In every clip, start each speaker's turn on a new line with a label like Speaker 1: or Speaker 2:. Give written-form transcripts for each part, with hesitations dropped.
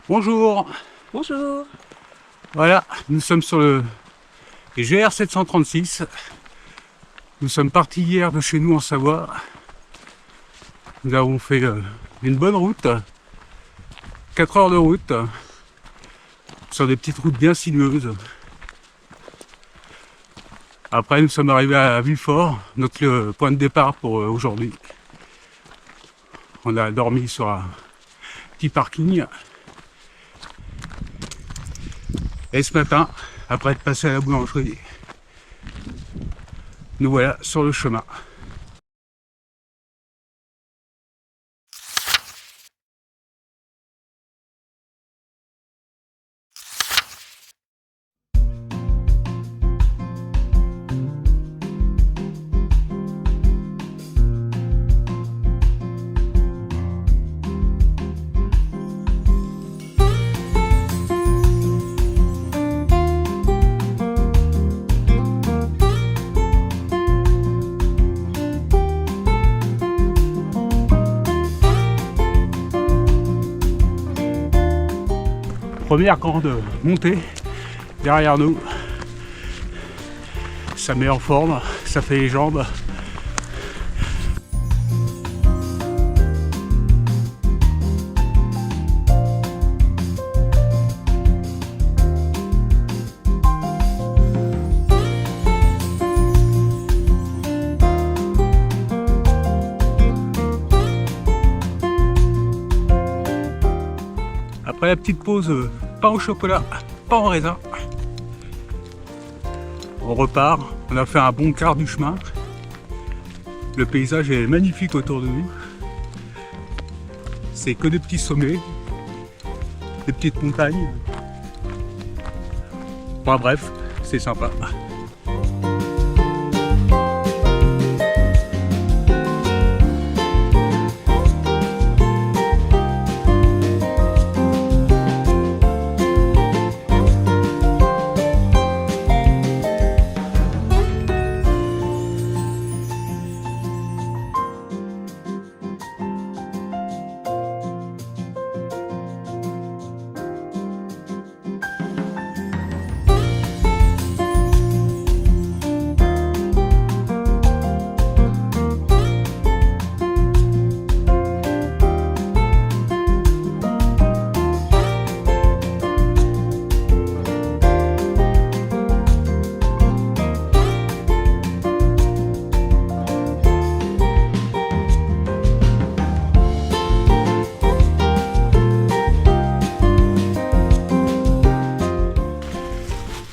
Speaker 1: Bonjour.
Speaker 2: Bonjour.
Speaker 1: Voilà, nous sommes sur le GR 736. Nous sommes partis hier de chez nous en Savoie. Nous avons fait une bonne route, 4 heures de route, sur des petites routes bien sinueuses. Après, nous sommes arrivés à Villefort, notre point de départ pour aujourd'hui. On a dormi sur un petit parking. Et ce matin, après être passé à la boulangerie, nous voilà sur le chemin. Première grande montée derrière nous. Ça met en forme, ça fait les jambes. Après la petite pause, pain au chocolat, pain au raisin. On repart, on a fait un bon quart du chemin. Le paysage est magnifique autour de nous. C'est que des petits sommets, des petites montagnes. Enfin bref, c'est sympa.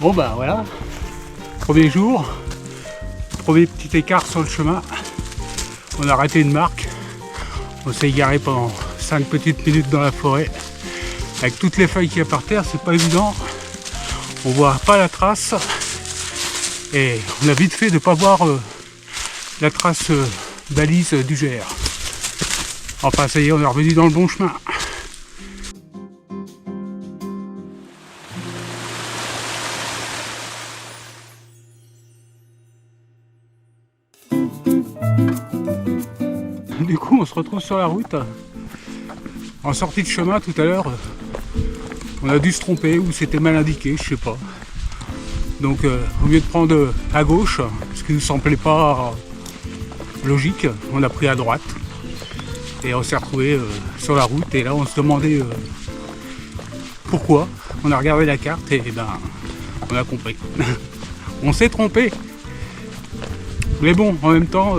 Speaker 1: Bon bah voilà, premier jour, premier petit écart sur le chemin. On a arrêté une marque, on s'est égaré pendant 5 petites minutes dans la forêt. Avec toutes les feuilles qu'il y a par terre, c'est pas évident. On voit pas la trace. Et on a vite fait de ne pas voir la trace balise du GR. Enfin ça y est, on est revenu dans le bon chemin. Du coup on se retrouve sur la route. En sortie de chemin tout à l'heure, on a dû se tromper ou c'était mal indiqué, je sais pas. Donc au lieu de prendre à gauche, ce qui ne nous semblait pas logique, on a pris à droite. Et on s'est retrouvé sur la route et là on se demandait pourquoi. On a regardé la carte et ben on a compris. On s'est trompé. Mais bon, en même temps,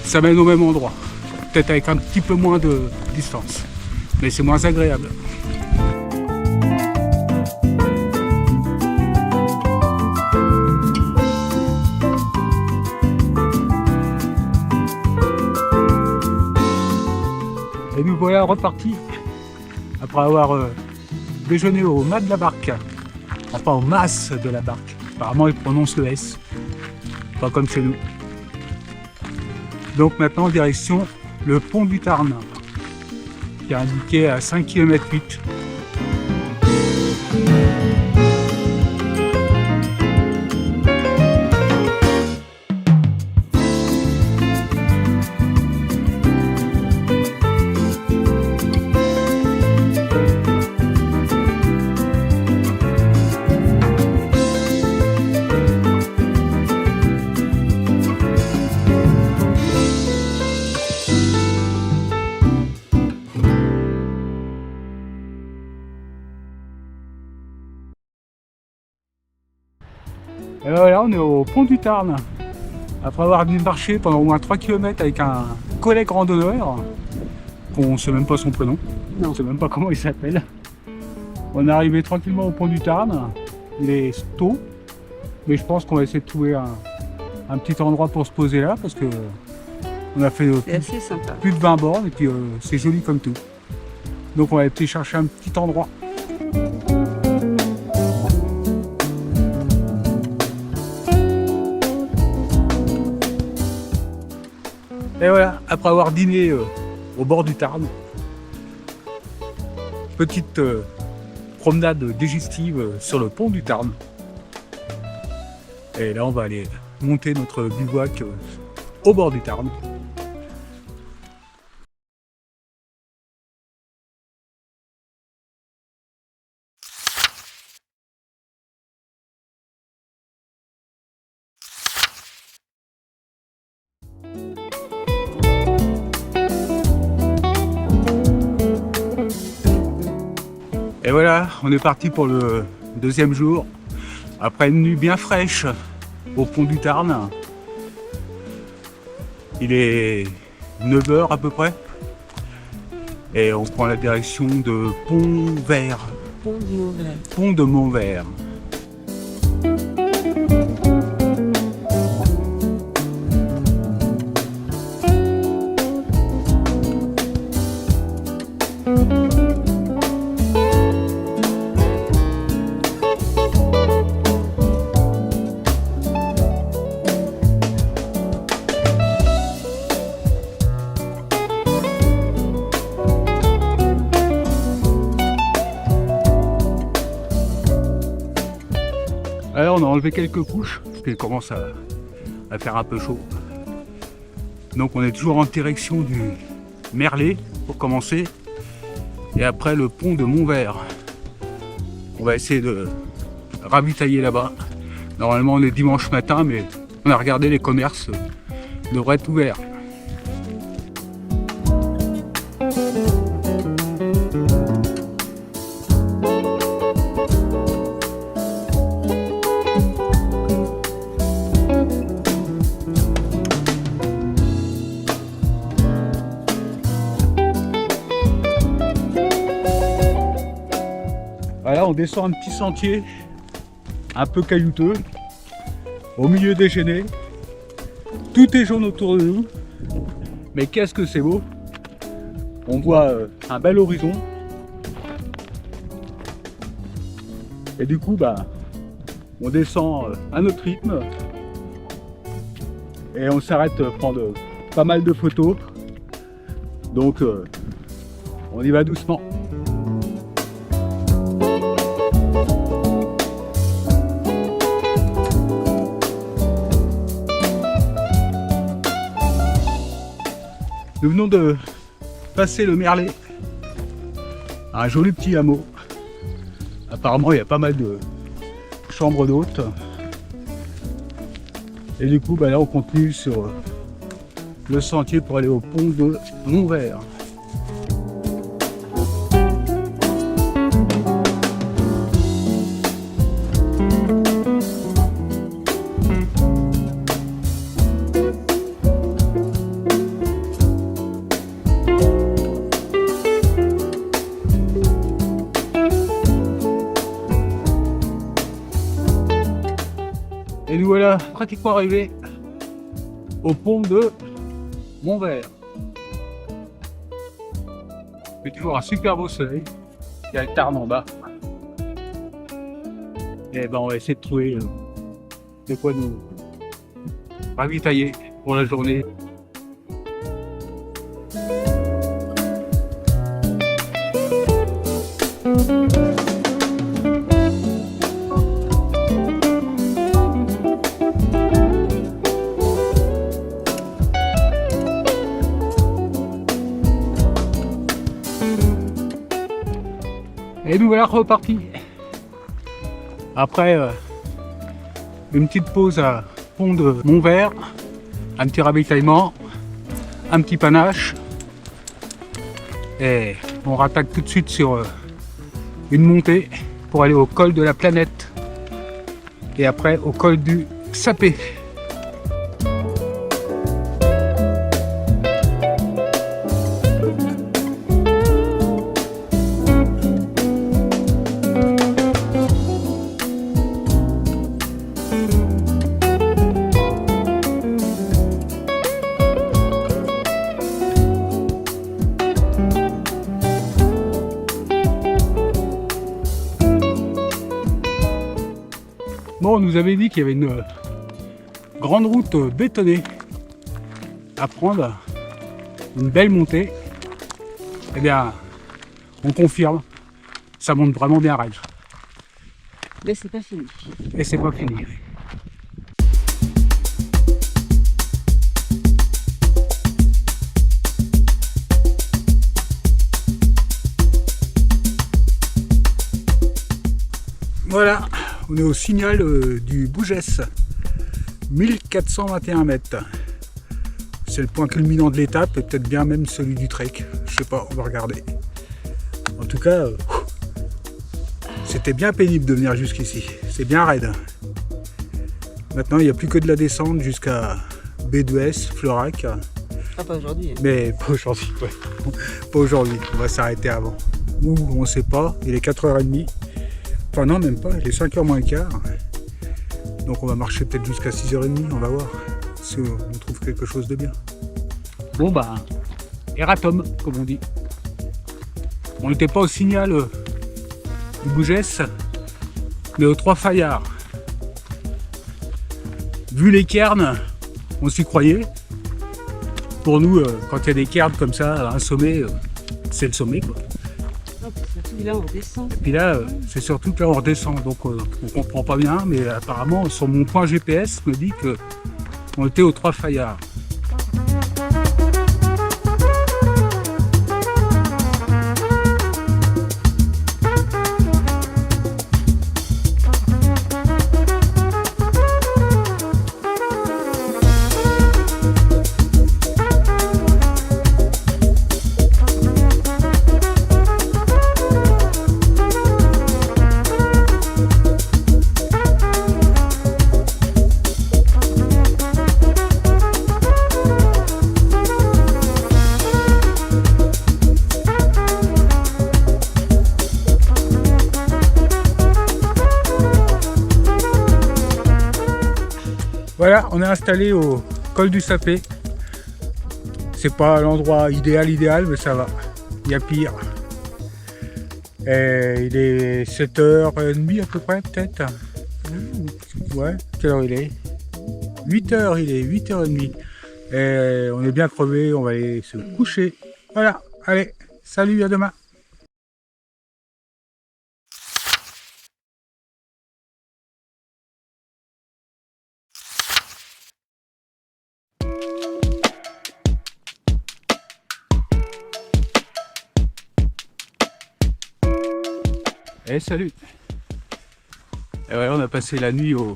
Speaker 1: ça mène au même endroit. Peut-être avec un petit peu moins de distance. Mais c'est moins agréable. Et nous voilà repartis après avoir déjeuné au mât de la barque. Enfin au mas de la barque. Apparemment ils prononcent le S. Pas comme chez nous. Donc maintenant direction le pont du Tarn, qui est indiqué à 5 km 8. Et ben voilà, on est au pont du Tarn. Après avoir marché pendant au moins 3 km avec un collègue randonneur, on ne sait même pas son prénom, on ne sait même pas comment il s'appelle. On est arrivé tranquillement au pont du Tarn. Il est tôt, mais je pense qu'on va essayer de trouver un petit endroit pour se poser là, parce que on a fait
Speaker 2: assez sympa.
Speaker 1: Plus de 20 bornes et puis c'est joli comme tout. Donc on va essayer de chercher un petit endroit. Et voilà, après avoir dîné au bord du Tarn, petite promenade digestive sur le pont du Tarn. Et là on va aller monter notre bivouac au bord du Tarn. Et voilà, on est parti pour le deuxième jour, après une nuit bien fraîche au pont du Tarn. Il est 9 h à peu près, et on prend la direction de Pont-Vert.
Speaker 2: Pont de Montvert.
Speaker 1: Pont de Montvert. Alors on a enlevé quelques couches parce qu'il commence à faire un peu chaud. Donc on est toujours en direction du Merlet pour commencer. Et après le pont de Montvert. On va essayer de ravitailler là-bas. Normalement on est dimanche matin, mais on a regardé, les commerces devraient être ouverts. Voilà, on descend un petit sentier un peu caillouteux au milieu des Genêts. Tout est jaune autour de nous, mais qu'est-ce que c'est beau! On voit un bel horizon, et du coup on descend à notre rythme et on s'arrête prendre pas mal de photos, donc on y va doucement. Nous venons de passer le Merlet, un joli petit hameau. Apparemment il y a pas mal de chambres d'hôtes. Et du coup là on continue sur le sentier pour aller au pont de Montvert. Et nous voilà pratiquement arrivés au pont de Montvert. Il fait toujours un super beau soleil. Il y a le Tarn en bas. Et on va essayer de trouver de quoi nous ravitailler pour la journée. Et nous voilà repartis. Après une petite pause à pont de Montvert, un petit ravitaillement, un petit panache. Et on rattaque tout de suite sur une montée pour aller au col de la Planète. et après au col du Sapé. Bon, on nous avait dit qu'il y avait une grande route bétonnée à prendre, une belle montée. Eh bien, on confirme, ça monte vraiment bien raide.
Speaker 2: Mais c'est pas fini.
Speaker 1: Et c'est pas fini. Voilà, on est au signal du Bougès, 1421 mètres. C'est le point culminant de l'étape et peut-être bien même celui du trek. Je sais pas, on va regarder. En tout cas, c'était bien pénible de venir jusqu'ici. C'est bien raide. Maintenant, il n'y a plus que de la descente jusqu'à B2S, Florac.
Speaker 2: Ah, pas aujourd'hui.
Speaker 1: Mais pas aujourd'hui, ouais. Pas aujourd'hui, on va s'arrêter avant. Ou on sait pas, il est 4h30. Enfin non, même pas, il est 5h moins le quart. Donc on va marcher peut-être jusqu'à 6h30, on va voir si on trouve quelque chose de bien. Bon bah, erratum, comme on dit. On n'était pas au signal du Bougès, mais aux Trois Fayards. Vu les cairns, on s'y croyait. Pour nous, quand il y a des cairns comme ça, un sommet, c'est le sommet quoi.
Speaker 2: Là, on descend.
Speaker 1: Et puis là, c'est surtout que là on redescend, donc on comprend pas bien, mais apparemment sur mon point GPS me dit que on était aux Trois Fayards. Voilà, on est installé au col du Sapé. C'est pas l'endroit idéal, mais ça va. Il y a pire. Et il est 7h30 à peu près, peut-être. Ouais, quelle heure il est 8h, il est 8h30. Et on est bien crevé, on va aller se coucher. Voilà, allez, salut, à demain. Et salut. Et voilà, on a passé la nuit au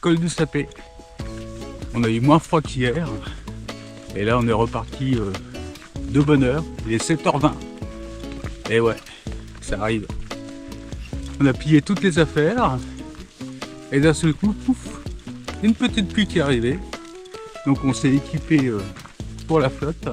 Speaker 1: col du Sapé. On a eu moins froid qu'hier. Et là on est reparti de bonne heure. Il est 7h20. Et ouais, ça arrive. On a plié toutes les affaires. Et d'un seul coup, pouf, une petite pluie qui est arrivée. Donc on s'est équipé pour la flotte.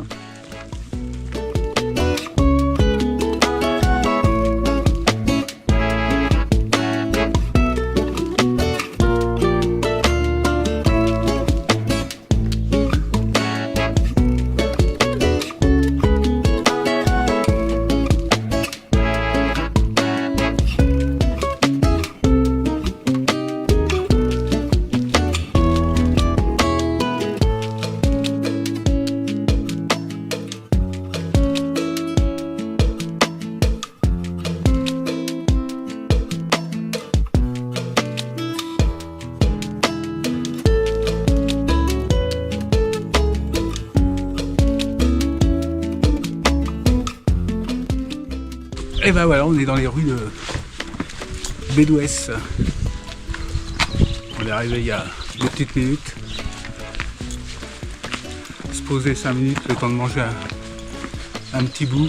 Speaker 1: Et ben voilà, on est dans les rues de Bédouès. On est arrivé il y a 2 petites minutes. Se poser 5 minutes, le temps de manger un petit bout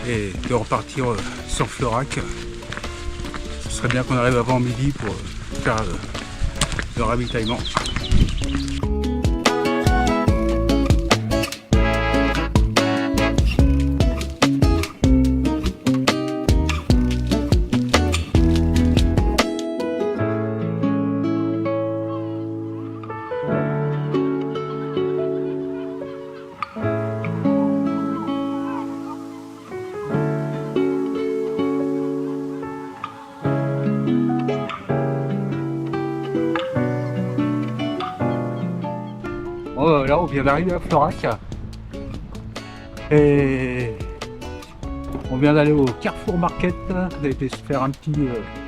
Speaker 1: et de repartir sur Florac. Ce serait bien qu'on arrive avant midi pour faire le ravitaillement. Bon, là on vient d'arriver à Florac et on vient d'aller au Carrefour Market. On a été se faire un petit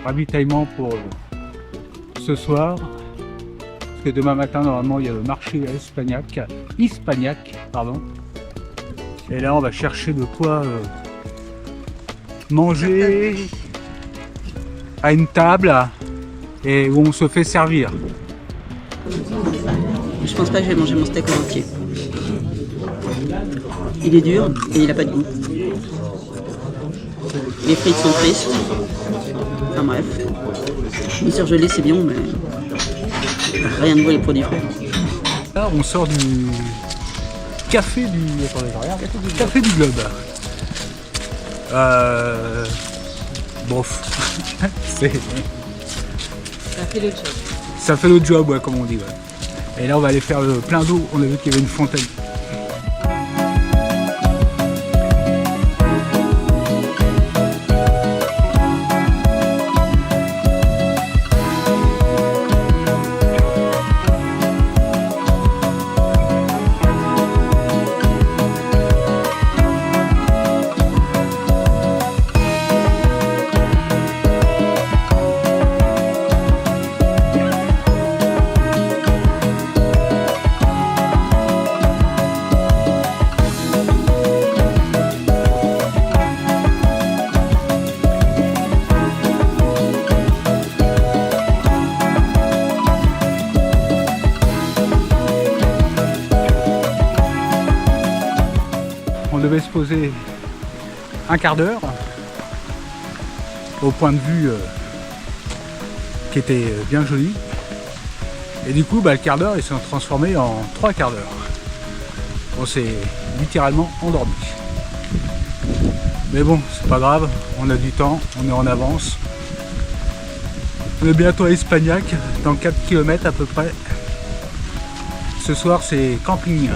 Speaker 1: ravitaillement pour ce soir parce que demain matin normalement il y a le marché à Hispagnac, pardon. Et là on va chercher de quoi manger à une table et où on se fait servir.
Speaker 2: Je pense pas que je vais manger mon steak en entier. Il est dur et il a pas de goût. Les frites sont tristes. Enfin bref. Le surgelé c'est bien mais rien de vaut les produits frais.
Speaker 1: Là on sort du café du. Attendez, je regarde. Café du Globe. Bof. C'est.
Speaker 2: Ça fait le job.
Speaker 1: Ça fait le job, ouais, comme on dit. Ouais. Et là, on va aller faire le plein d'eau. On a vu qu'il y avait une fontaine. On devait se poser un quart d'heure au point de vue qui était bien joli. Et du coup, le quart d'heure, il s'est transformé en 3 quarts d'heure. On s'est littéralement endormi. Mais bon, c'est pas grave, on a du temps, on est en avance. On est bientôt à Hispagnac, dans 4 km à peu près. Ce soir, c'est camping.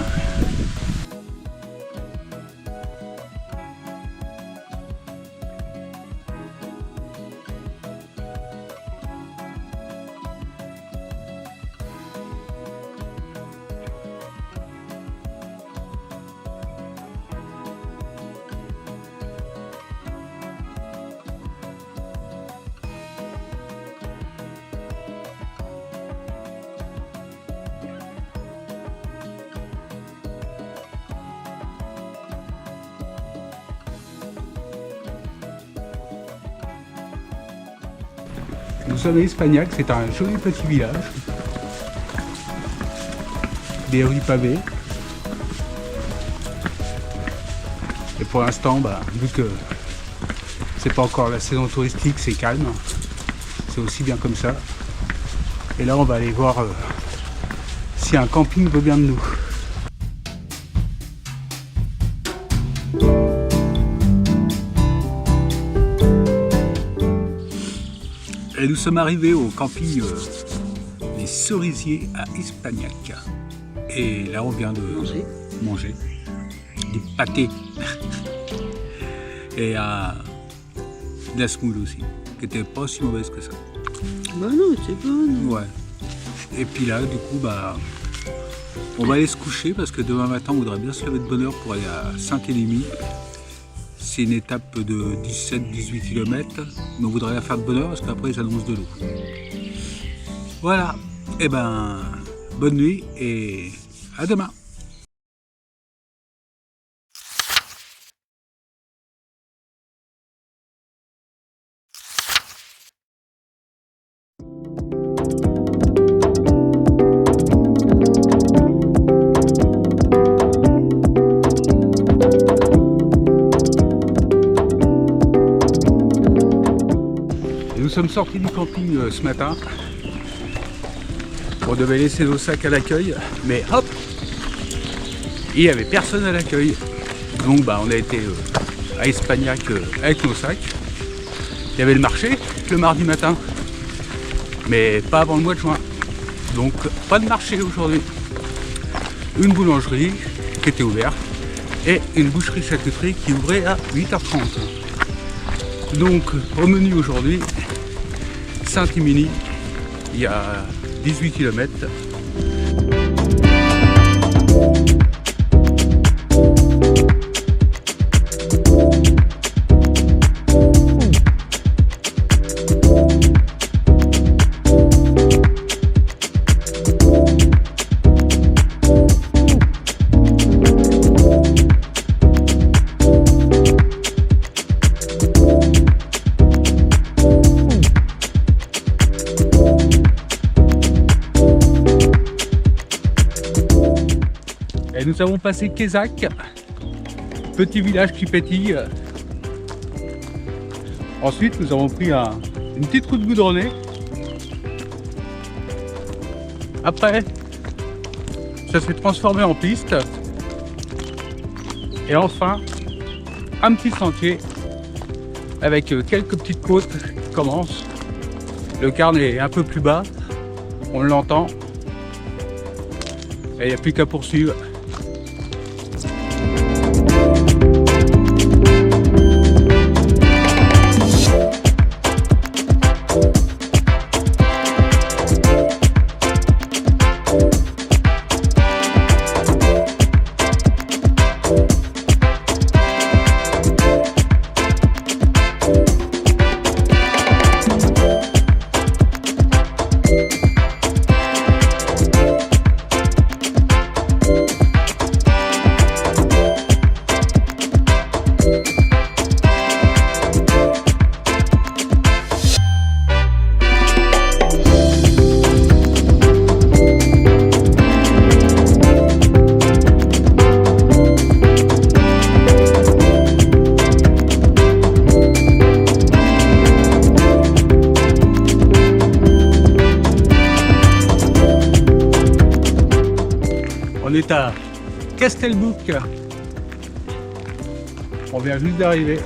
Speaker 1: Nous sommes à Hispagnac, c'est un joli petit village. Des rues pavées. Et pour l'instant, vu que c'est pas encore la saison touristique, c'est calme. C'est aussi bien comme ça. Et là, on va aller voir si un camping veut bien de nous. Et nous sommes arrivés au camping Les Cerisiers à Hispagnac. Et là, on vient de manger du pâté et de la semoule aussi, qui était pas si mauvaise que ça.
Speaker 2: Bah non, c'est bonne.
Speaker 1: Ouais. Et puis là, du coup, on va aller se coucher parce que demain matin, on voudrait bien se lever de bonne heure pour aller à Saint-Élémy. C'est une étape de 17-18 km, mais on voudrait la faire de bonne heure parce qu'après ils annoncent de l'eau. Voilà, et bonne nuit et à demain. Nous sommes sortis du camping ce matin On devait laisser nos sacs à l'accueil, mais hop, il n'y avait personne à l'accueil. Donc bah, on a été à Espagnac avec nos sacs. Il y avait le marché le mardi matin, mais pas avant le mois de juin. Donc pas de marché aujourd'hui. Une boulangerie qui était ouverte et une boucherie-charcuterie qui ouvrait à 8h30. Donc au menu aujourd'hui, Saint-Émilie, il y a 18 km. Et nous avons passé Quézac, petit village qui pétille. Ensuite, nous avons pris une petite route goudronnée. Après, ça s'est transformé en piste. Et enfin, un petit sentier avec quelques petites côtes qui commencent. Le Carn est un peu plus bas, on l'entend. Et il n'y a plus qu'à poursuivre. On est à Castelbouc. On vient juste d'arriver.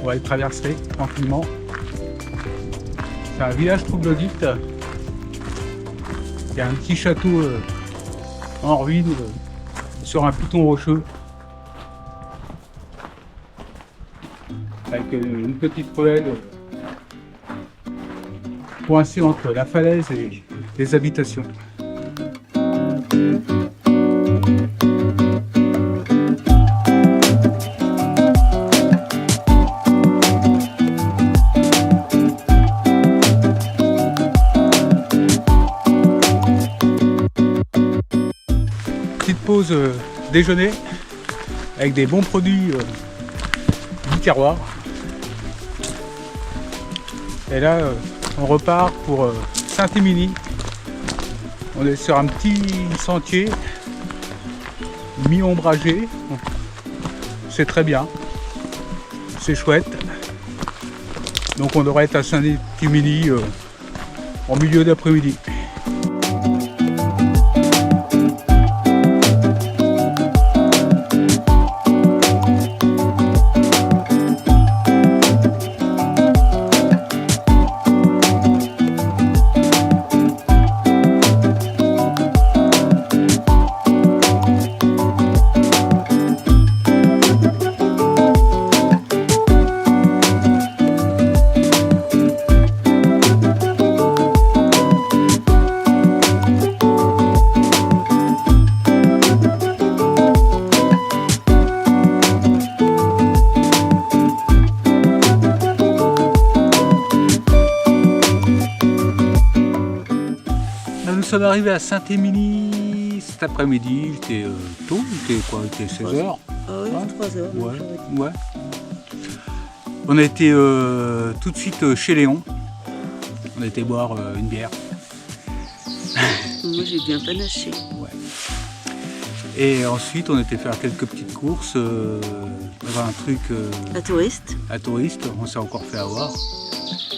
Speaker 1: On va le traverser tranquillement. C'est un village troglodyte. Il y a un petit château en ruine sur un piton rocheux. Avec une petite ruelle coincée entre la falaise et les habitations. Petite pause déjeuner avec des bons produits du terroir. Et là, on repart pour Saint-Émilie. On est sur un petit sentier mi-ombragé. C'est très bien. C'est chouette. Donc on devrait être à Saint-Émilie en milieu d'après-midi. Nous sommes arrivés à Saint-Émilie cet après-midi. Il était tôt, il était quoi? Il était 16h.
Speaker 2: Ah oui, 3h.
Speaker 1: Ouais. On a été tout de suite chez Léon. On a été boire une bière.
Speaker 2: Moi j'ai bien panaché.
Speaker 1: Ouais. Et ensuite on était faire quelques petites courses dans un truc à touriste. On s'est encore fait avoir.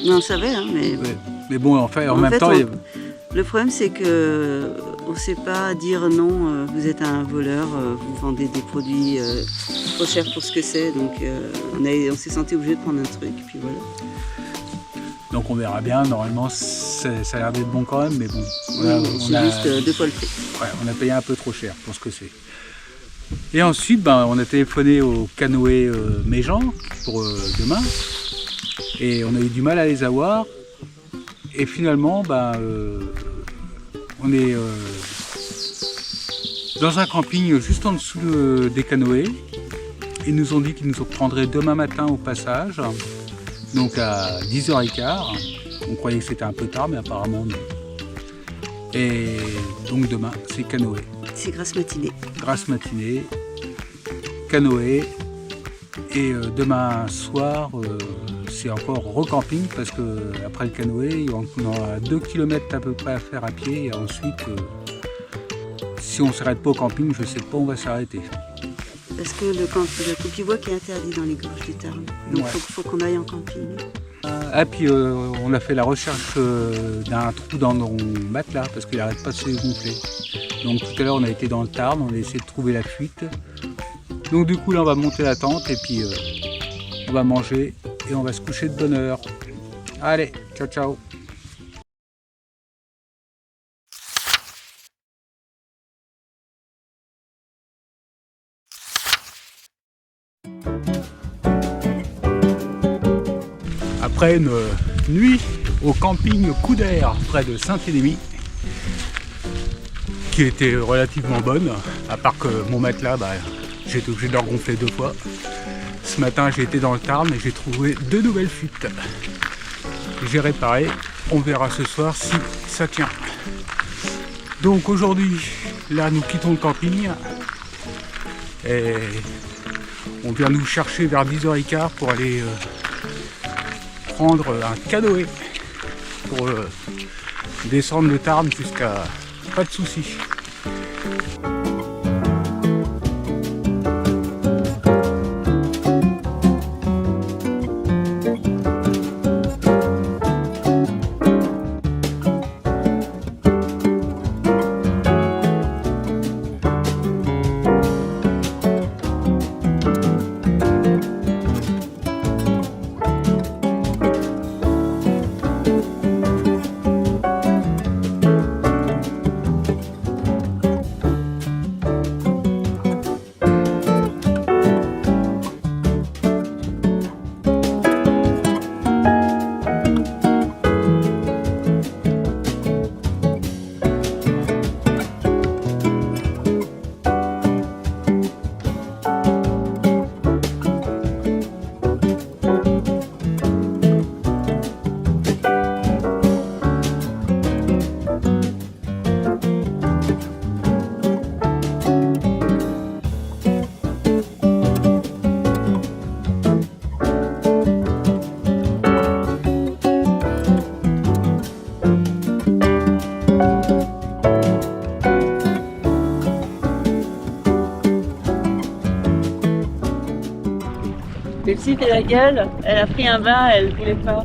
Speaker 2: Mais on savait, hein, mais...
Speaker 1: Ouais. Mais bon, en même temps,
Speaker 2: Le problème, c'est que on ne sait pas dire non, vous êtes un voleur, vous vendez des produits trop chers pour ce que c'est, donc on s'est senti obligé de prendre un truc, et puis voilà.
Speaker 1: Donc on verra bien, normalement ça a l'air d'être bon quand même, mais bon,
Speaker 2: C'est juste 2 fois le prix.
Speaker 1: Ouais, on a payé un peu trop cher pour ce que c'est. Et ensuite, on a téléphoné au canoë Méjean pour demain, et on a eu du mal à les avoir. Et finalement, on est dans un camping juste en dessous des canoës. Ils nous ont dit qu'ils nous prendraient demain matin au passage, donc à 10h15. On croyait que c'était un peu tard, mais apparemment non. Et donc demain, c'est canoë.
Speaker 2: C'est grasse matinée.
Speaker 1: Grasse matinée, canoë. Et demain soir, c'est encore recamping parce que après le canoë, on aura 2 km à peu près à faire à pied. Et ensuite, si on ne s'arrête pas au camping, je ne sais pas où on va s'arrêter.
Speaker 2: Parce que le copivoie qui est interdit dans les gorges du Tarn. Donc il faut qu'on aille en camping.
Speaker 1: Ah, puis on a fait la recherche d'un trou dans nos matelas parce qu'il n'arrête pas de se gonfler. Donc tout à l'heure, on a été dans le Tarn, on a essayé de trouver la fuite. Donc du coup, là, on va monter la tente et puis on va manger et on va se coucher de bonne heure. Allez, ciao ciao. Après une nuit au camping Coup d'Air près de Saint-Élémy, qui était relativement bonne, à part que mon matelas, j'ai été obligé de le regonfler 2 fois. Ce matin, j'ai été dans le Tarn et j'ai trouvé 2 nouvelles fuites. J'ai réparé, on verra ce soir si ça tient. Donc aujourd'hui, là, nous quittons le camping et on vient nous chercher vers 10h15 pour aller prendre un canoë pour descendre le Tarn jusqu'à pas de soucis.
Speaker 2: Le site et la gueule, elle a pris un bain, elle voulait pas.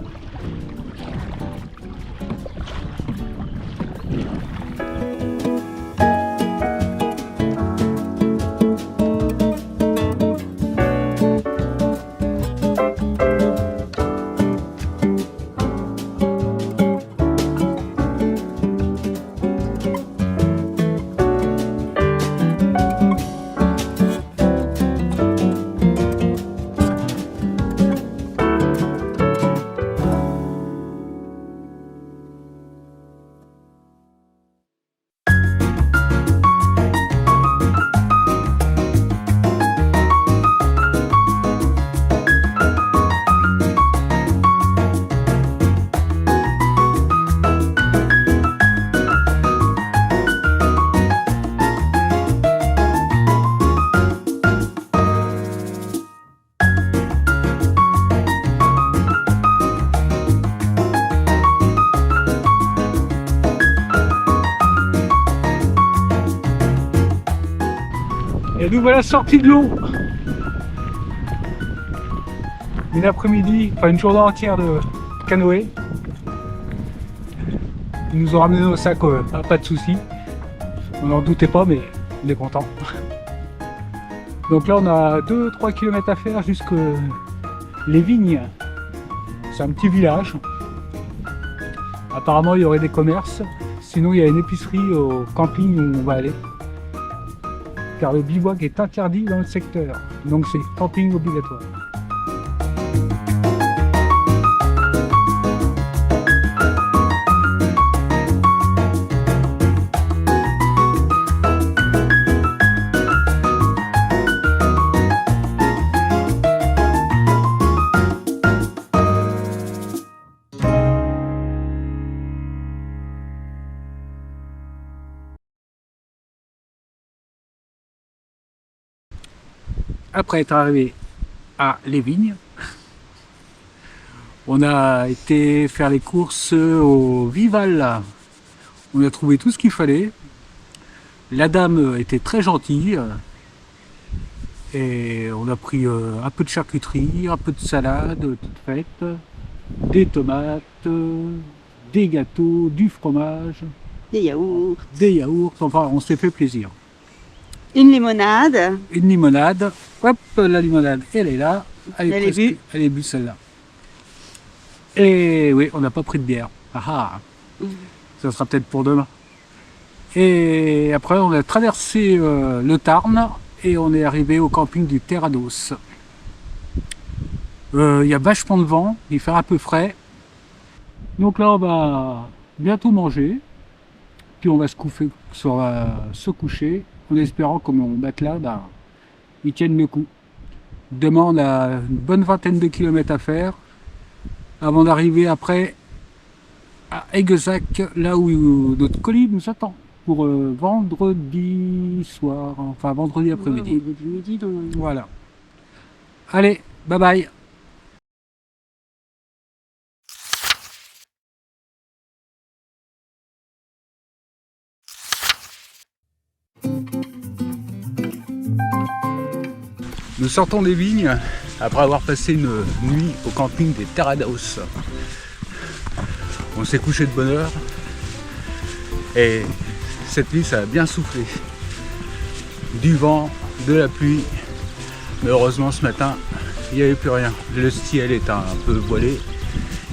Speaker 1: Et nous voilà sortis de l'eau. Une après-midi, enfin une journée entière de canoë. Ils nous ont ramené nos sacs, pas de soucis. On n'en doutait pas, mais on est content. Donc là, on a 2-3 km à faire jusque les vignes. C'est un petit village. Apparemment, il y aurait des commerces. Sinon, il y a une épicerie au camping où on va aller. Car le bivouac est interdit dans le secteur. Donc c'est camping obligatoire. Après être arrivé à Les Vignes, on a été faire les courses au Vival. On a trouvé tout ce qu'il fallait. La dame était très gentille. Et on a pris un peu de charcuterie, un peu de salade toute faite, des tomates, des gâteaux, du fromage,
Speaker 2: Des yaourts.
Speaker 1: des yaourts. Enfin, on s'est fait plaisir.
Speaker 2: Une limonade.
Speaker 1: Une limonade. Hop, la limonade, elle est là.
Speaker 2: Elle est bue.
Speaker 1: Elle est bue celle-là. Et oui, on n'a pas pris de bière. Ah ah. Ça sera peut-être pour demain. Et après, on a traversé le Tarn et on est arrivé au camping du Terrados. Il y a vachement de vent, il fait un peu frais. Donc là, on va bientôt manger. Puis on va se coucher en espérant que mon matelas, il tienne le coup. Demain, on a une bonne vingtaine de kilomètres à faire avant d'arriver après à Aiguezac, là où notre colis nous attend pour vendredi soir, enfin vendredi après-midi.
Speaker 2: Ouais, vendredi midi,
Speaker 1: Voilà. Allez, bye bye. Nous sortons des vignes après avoir passé une nuit au camping des Terrados. On s'est couché de bonne heure et cette nuit ça a bien soufflé. Du vent, de la pluie, mais heureusement ce matin il n'y avait plus rien. Le ciel est un peu voilé,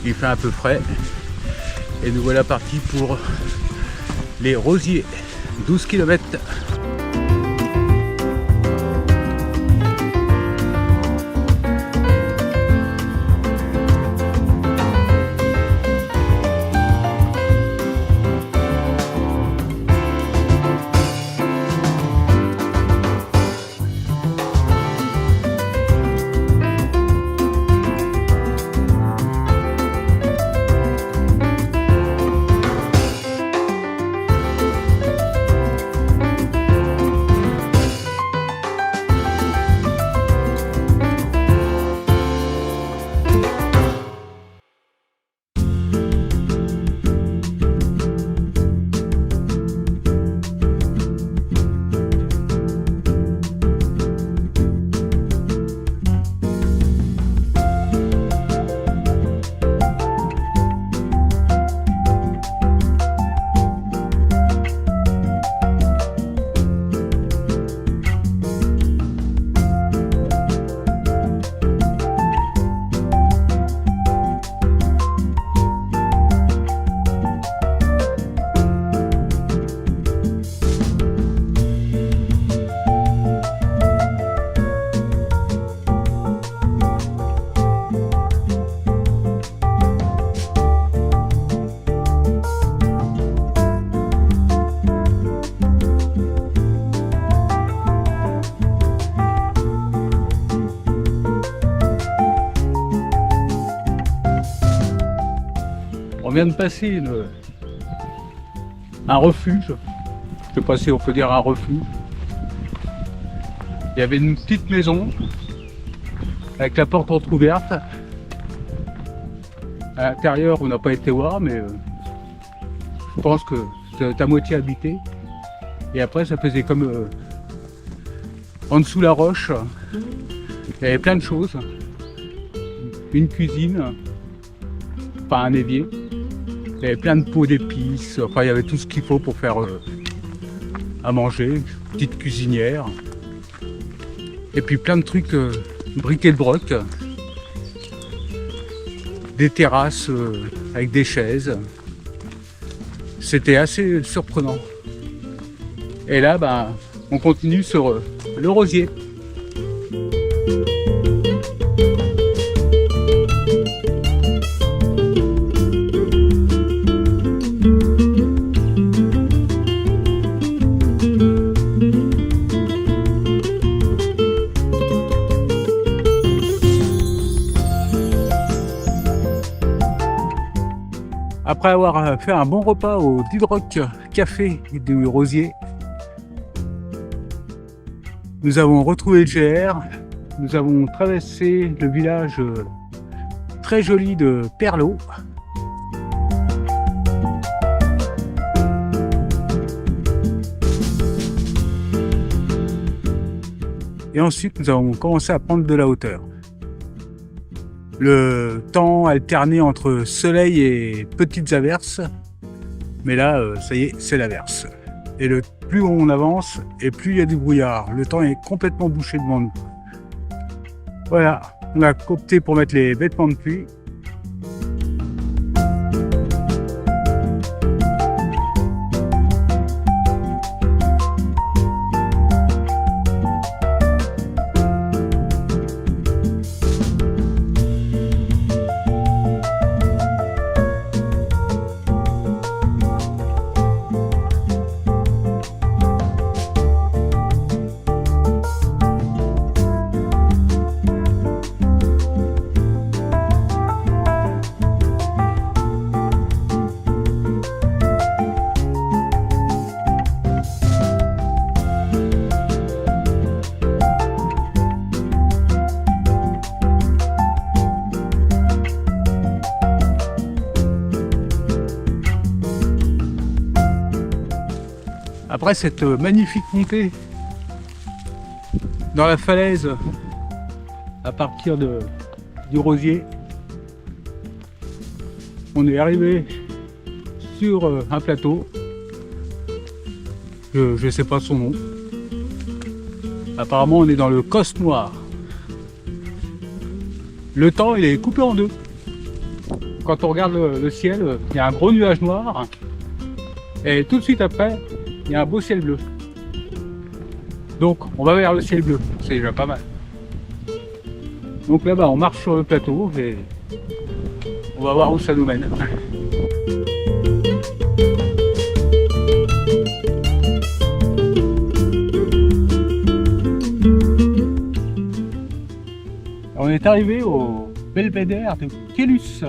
Speaker 1: il fait un peu frais et nous voilà partis pour les Rosiers, 12 km. On vient de passer un refuge. Je ne sais pas si on peut dire un refuge. Il y avait une petite maison avec la porte entrouverte. À l'intérieur, on n'a pas été voir, mais je pense que c'est à moitié habité. Et après, ça faisait comme en dessous la roche. Il y avait plein de choses. Une cuisine, enfin un évier. Il y avait plein de pots d'épices, enfin il y avait tout ce qu'il faut pour faire à manger, une petite cuisinière. Et puis plein de trucs briquet de broc. Des terrasses avec des chaises. C'était assez surprenant. Et là, bah, on continue sur le rosier. Après avoir fait un bon repas au Didrock Café du Rosier, nous avons retrouvé le GR, nous avons traversé le village très joli de Perlot. Et ensuite, nous avons commencé à prendre de la hauteur. Le temps alterné entre soleil et petites averses. Mais là, ça y est, c'est l'averse. Et plus on avance, et plus il y a du brouillard. Le temps est complètement bouché devant nous. Voilà, on a opté pour mettre les vêtements de pluie. Après cette magnifique montée dans la falaise à partir du Rosier, on est arrivé sur un plateau. Je ne sais pas son nom. Apparemment on est dans le Coste Noir. Le temps il est coupé en deux. Quand on regarde le ciel, il y a un gros nuage noir et tout de suite après il y a un beau ciel bleu. Donc on va vers le ciel bleu, c'est déjà pas mal. Donc là-bas on marche sur le plateau et on va voir où ça nous mène. On est arrivé au belvédère de Kélus.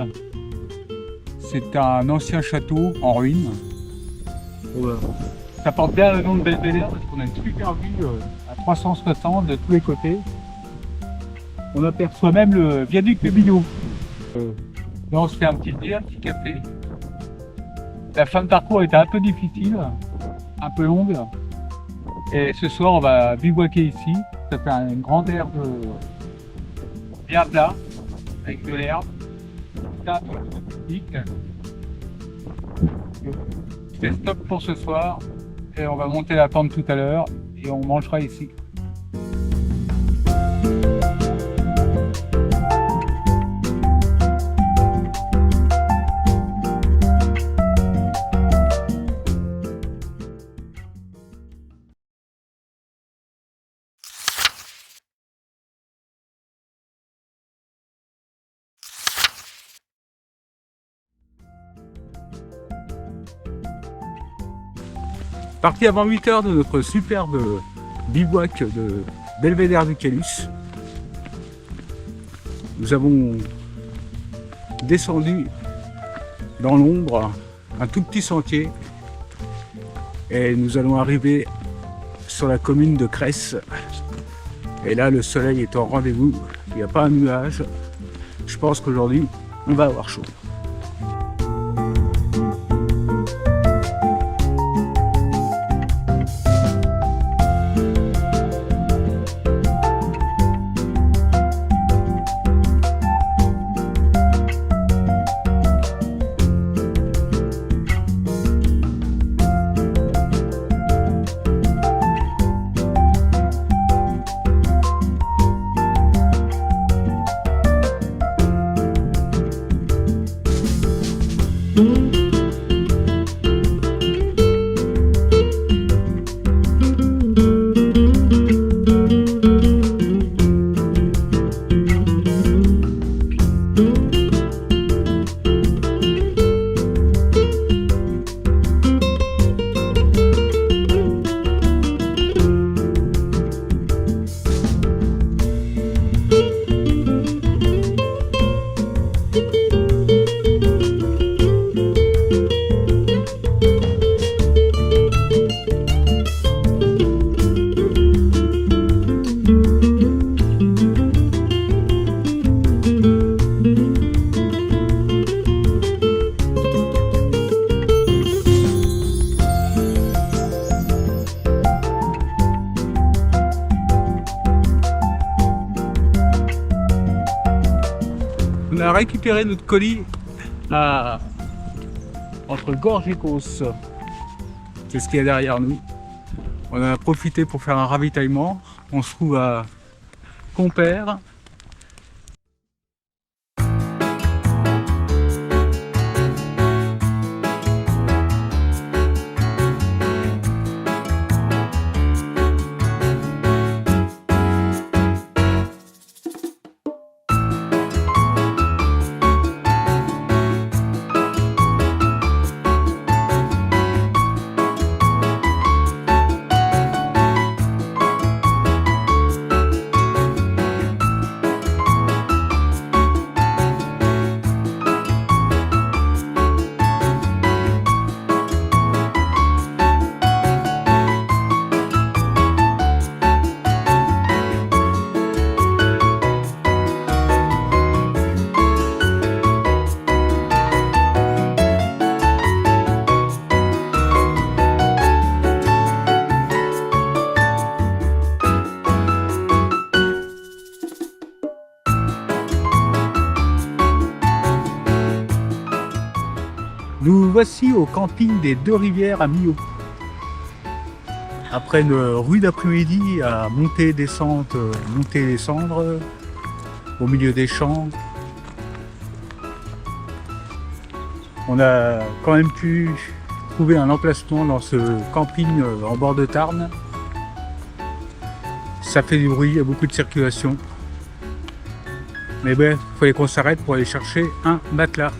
Speaker 1: C'est un ancien château en ruine. Ça porte bien le nom de belvédère parce qu'on a une super vue à 360 de tous les côtés. On aperçoit même le viaduc de Millau. Là on se fait un petit café. La fin de parcours était un peu difficile, un peu longue. Et ce soir on va bivouaquer ici. Ça fait une grande herbe bien plat, avec de l'herbe. C'est un peu typique. Je fais stop pour ce soir. Et on va monter la pente tout à l'heure et on mangera ici. Parti avant 8 h de notre superbe bivouac de belvédère du Kélus. Nous avons descendu dans l'ombre un tout petit sentier et nous allons arriver sur la commune de Cresse. Et là le soleil est au rendez-vous, il n'y a pas un nuage. Je pense qu'aujourd'hui on va avoir chaud. On a récupéré notre colis entre Gorges et Causse. C'est ce qu'il y a derrière nous. On en a profité pour faire un ravitaillement. On se trouve à Compère. Nous voici au camping des Deux-Rivières à Millau. Après une rude après-midi à monter et descendre au milieu des champs, on a quand même pu trouver un emplacement dans ce camping en bord de Tarn. Ça fait du bruit, il y a beaucoup de circulation. Mais bref, il fallait qu'on s'arrête pour aller chercher un matelas.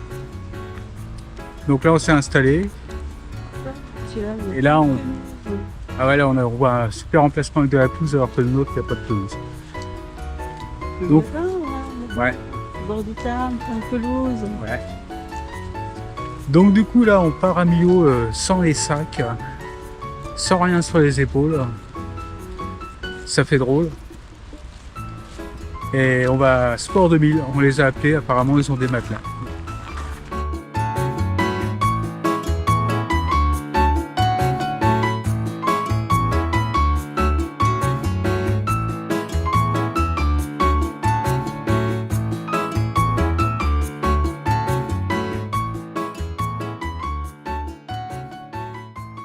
Speaker 1: Donc là on s'est installé. Et là on... Ah ouais, là on voit un super emplacement avec de la pelouse alors que le nôtre il n'y a pas de pelouse. Donc, ouais.
Speaker 2: Bord du Tarn, pelouse.
Speaker 1: Ouais. Donc du coup là on part à Millau sans les sacs, sans rien sur les épaules. Ça fait drôle. Et on va à Sport 2000, on les a appelés, apparemment ils ont des matelas.